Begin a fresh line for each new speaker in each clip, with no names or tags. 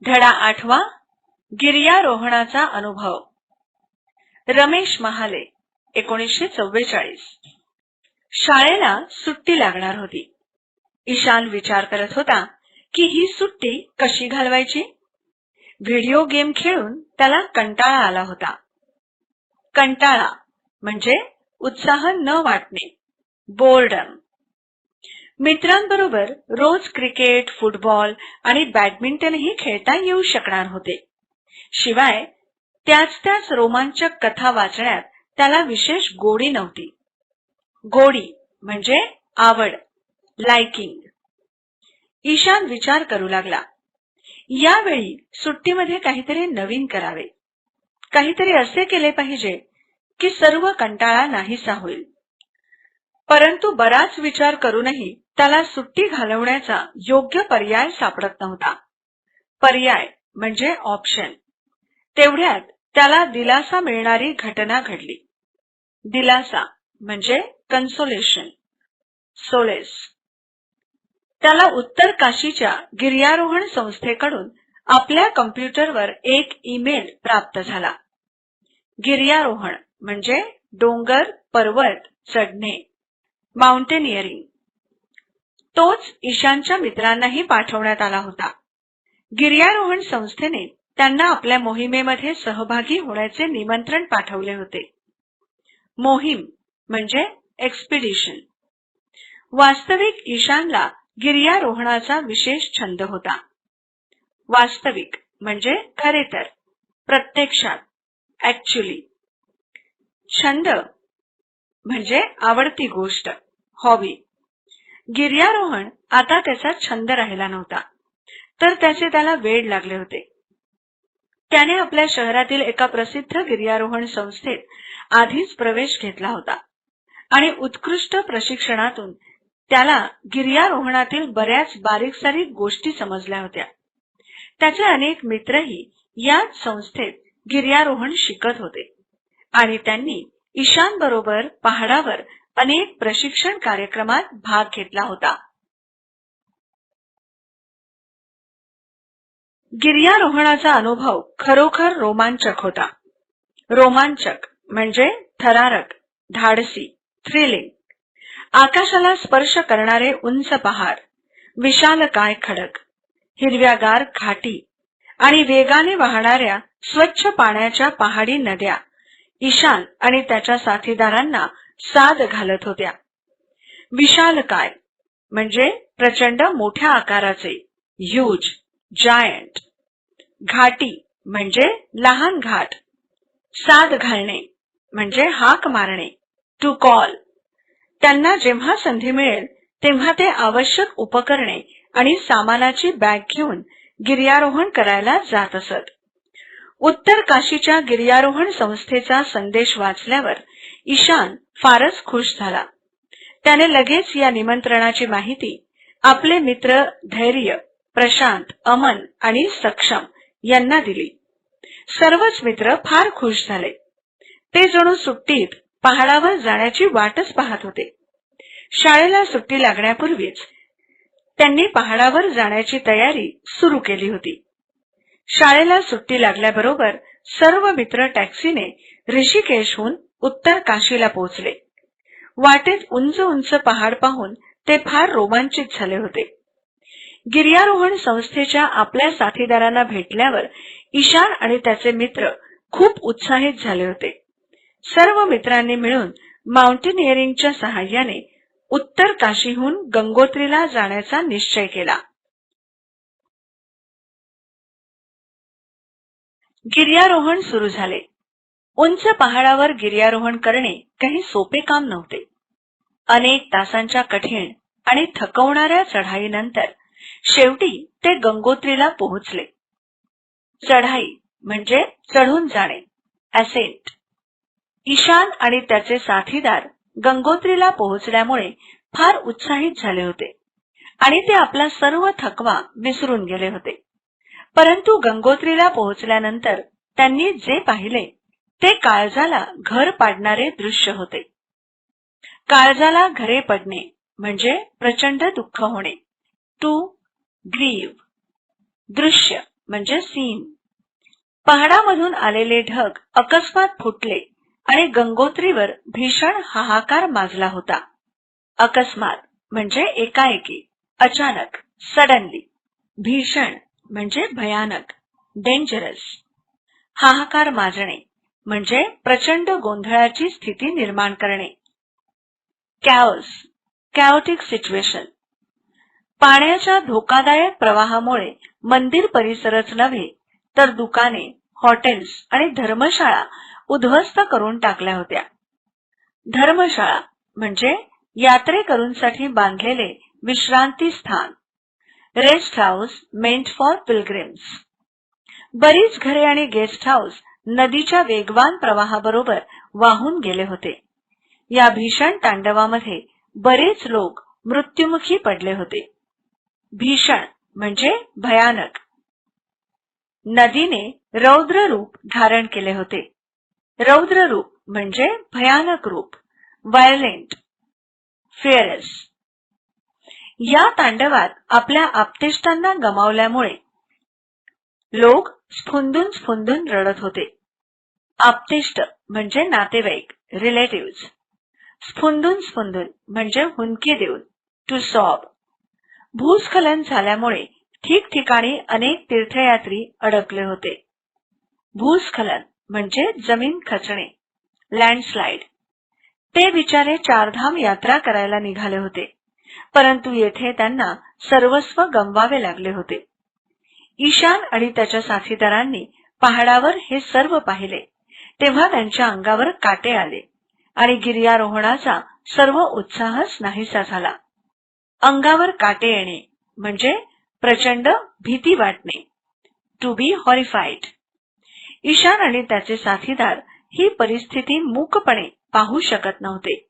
धडा 8वा गिर्यारोहणाचा अनुभव. रमेश महाले 1944. शाळेला सुट्टी लागणार होती. ईशान विचार करत होता की ही सुट्टी कशी घालवायची. व्हिडिओ गेम खेळून त्याला कंटाळा आला होता. कंटाळा म्हणजे उत्साह न वाटणे, बोर्डम. मित्रांबरोबर रोज क्रिकेट, फुटबॉल आणि बॅडमिंटनही खेळता येऊ शकणार होते. शिवाय त्याच रोमांचक कथा वाचण्यात त्याला विशेष गोडी नव्हती. गोडी म्हणजे आवड, लाइकिंग. ईशान विचार करू लागला. यावेळी सुट्टीमध्ये काहीतरी नवीन करावे. काहीतरी असे केले पाहिजे की सर्व कंटाळा नाहीसा होईल. परंतु बराच विचार करूनही त्याला सुट्टी घालवण्याचा योग्य पर्याय सापडत नव्हता. पर्याय म्हणजे ऑप्शन. तेवढ्यात त्याला दिलासा मिळणारी घटना घडली. दिलासा म्हणजे कन्सोलेशन, सोलेस. त्याला उत्तर काशीच्या गिर्यारोहण संस्थेकडून आपल्या कम्प्युटरवर एक ईमेल प्राप्त झाला. गिर्यारोहण म्हणजे डोंगर, पर्वत चढणे, माउंटेनियरिंग. तोच ईशानच्या मित्रांनाही पाठवण्यात आला होता. गिर्यारोहण संस्थेने त्यांना आपल्या मोहिमेमध्ये सहभागी होण्याचे निमंत्रण पाठवले होते. मोहीम म्हणजे एक्सपिडिशन. वास्तविक ईशानला गिर्यारोहणाचा विशेष छंद होता. वास्तविक म्हणजे खरे तर, प्रत्यक्षात, ऍक्च्युली. छंद म्हणजे आवडती गोष्ट, हॉबी. गिर्यारोहण आता त्याचा छंद राहिला नव्हता, तर त्याला वेड लागले होते. त्याने आपल्या शहरातील एका प्रसिद्ध गिर्यारोहण संस्थेत आधीच प्रवेश घेतला होता आणि उत्कृष्ट प्रशिक्षणातून त्याला गिर्यारोहणातील बऱ्याच बारीक-सारीक गोष्टी समजल्या होत्या. त्याचे अनेक मित्रही याच संस्थेत गिर्यारोहण शिकत होते आणि त्यांनी ईशान बरोबर पहाडावर अनेक प्रशिक्षण कार्यक्रमात भाग घेतला होता. गिर्यारोहणाचा अनुभव खरोखर रोमांचक होता. रोमांचक म्हणजे थरारक, धाडसी, थ्रिलिंग. आकाशाला स्पर्श करणारे उंच पहाड, विशालकाय खडक, हिरव्यागार घाटी आणि वेगाने वाहणाऱ्या स्वच्छ पाण्याच्या पहाडी नद्या ईशान आणि त्याच्या साथीदारांना साद घालत होत्या. विशालकाय म्हणजे प्रचंड मोठ्या आकाराचे, ह्यूज, जायंट. घाटी म्हणजे लहान घाट. साद घालणे म्हणजे हाक मारणे, टू कॉल. त्यांना जेव्हा संधी मिळेल तेव्हा ते आवश्यक उपकरणे आणि सामानाची बॅग घेऊन गिर्यारोहण करायला जात असत. उत्तर काशीच्या गिर्यारोहण संस्थेचा संदेश वाचल्यावर ईशान फारच खुश झाला. त्याने लगेच या निमंत्रणाची माहिती आपले मित्र धैर्य, प्रशांत, अमन आणि सक्षम यांना दिली. सर्वच मित्र फार खुश झाले. ते जणू सुट्टीत पहाडावर जाण्याची वाटच पाहत होते. शाळेला सुट्टी लागण्यापूर्वीच त्यांनी पहाडावर जाण्याची तयारी सुरू केली होती. शाळेला सुट्टी लागल्याबरोबर सर्व मित्र टॅक्सीने ऋषिकेशहून उत्तर काशीला पोहोचले. वाटेत उंच उंच पहाड पाहून ते फार रोमांचित झाले होते. गिर्यारोहण संस्थेच्या आपल्या साथीदारांना भेटल्यावर ईशान आणि त्याचे मित्र खूप उत्साहित झाले होते. सर्व मित्रांनी मिळून माउंटेनियरिंगच्या सहाय्याने उत्तर काशीहून गंगोत्रीला जाण्याचा निश्चय केला. गिर्यारोहण सुरू झाले. उंच पहाडावर गिर्यारोहण करणे काही सोपे काम नव्हते. अनेक तासांच्या कठीण आणि थकवणाऱ्या चढाईनंतर शेवटी ते गंगोत्रीला पोहोचले. चढाई म्हणजे चढून जाणे, असेंट. ईशान आणि त्याचे साथीदार गंगोत्रीला पोहोचल्यामुळे फार उत्साहित झाले होते आणि ते आपला सर्व थकवा विसरून गेले होते. परंतु गंगोत्रीला पोहोचल्यानंतर त्यांनी जे पाहिले ते काळजाला घर पाडणारे दृश्य होते. काळजाला घरे पडणे म्हणजे प्रचंड दुःख होणे, टू ग्रीव. दृश्य म्हणजे सीन. पहाडामधून आलेले ढग अकस्मात फुटले आणि गंगोत्रीवर भीषण हाहाकार माजला होता. अकस्मात म्हणजे एकाएकी, अचानक, सडनली. भीषण म्हणजे भयानक, डेंजरस. हाहाकार माजणे म्हणजे प्रचंड गोंधळाची स्थिती निर्माण करणे. कॅओस, कॅओटिक सिच्युएशन. पाण्याच्या धोकादायक प्रवाहामुळे मंदिर परिसरच नव्हे तर दुकाने, हॉटेल्स आणि धर्मशाळा उद्ध्वस्त करून टाकल्या होत्या. धर्मशाळा म्हणजे यात्रेकरूंसाठी बांधलेले विश्रांती स्थान. Rest house meant for pilgrims. बरीच घरे आणि गेस्ट हाऊस नदीच्या वेगवान प्रवाहाबरोबर वाहून गेले होते. या भीषण तांडवामध्ये बरेच लोक मृत्युमुखी पडले होते. भीषण म्हणजे भयानक. नदीने रौद्र रूप धारण केले होते. रौद्र रूप म्हणजे भयानक रूप, व्हायलेंट, फिअरस. या तांडवात आपल्या आप्तेष्टांना गमावल्यामुळे लोक स्फुंदून स्फुंदून रडत होते. आप्तेष्ट म्हणजे नातेवाईक, रिलेटिव्हज. स्फुंदून स्फुंदून म्हणजे हुंदके देऊन, टू सॉब. भूस्खलन झाल्यामुळे ठिकठिकाणी अनेक तीर्थयात्री अडकले होते. भूस्खलन म्हणजे जमीन खचणे, लँडस्लाइड. ते बिचारे चारधाम यात्रा करायला निघाले होते, परंतु येथे त्यांना सर्वस्व गमवावे लागले होते. ईशान आणि त्याच्या साथीदारांनी पहाडावर हे सर्व पाहिले तेव्हा त्यांच्या अंगावर काटे आले आणि गिर्यारोहणाचा सर्व उत्साहच नाहीसा झाला. अंगावर काटे येणे म्हणजे प्रचंड भीती वाटणे, टू बी हॉरिफाईड. ईशान आणि त्याचे साथीदार ही परिस्थिती मूकपणे पाहू शकत नव्हते.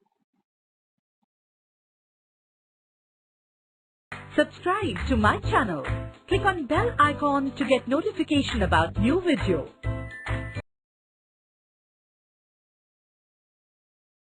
Subscribe to my channel. Click on bell icon to get notification about new video.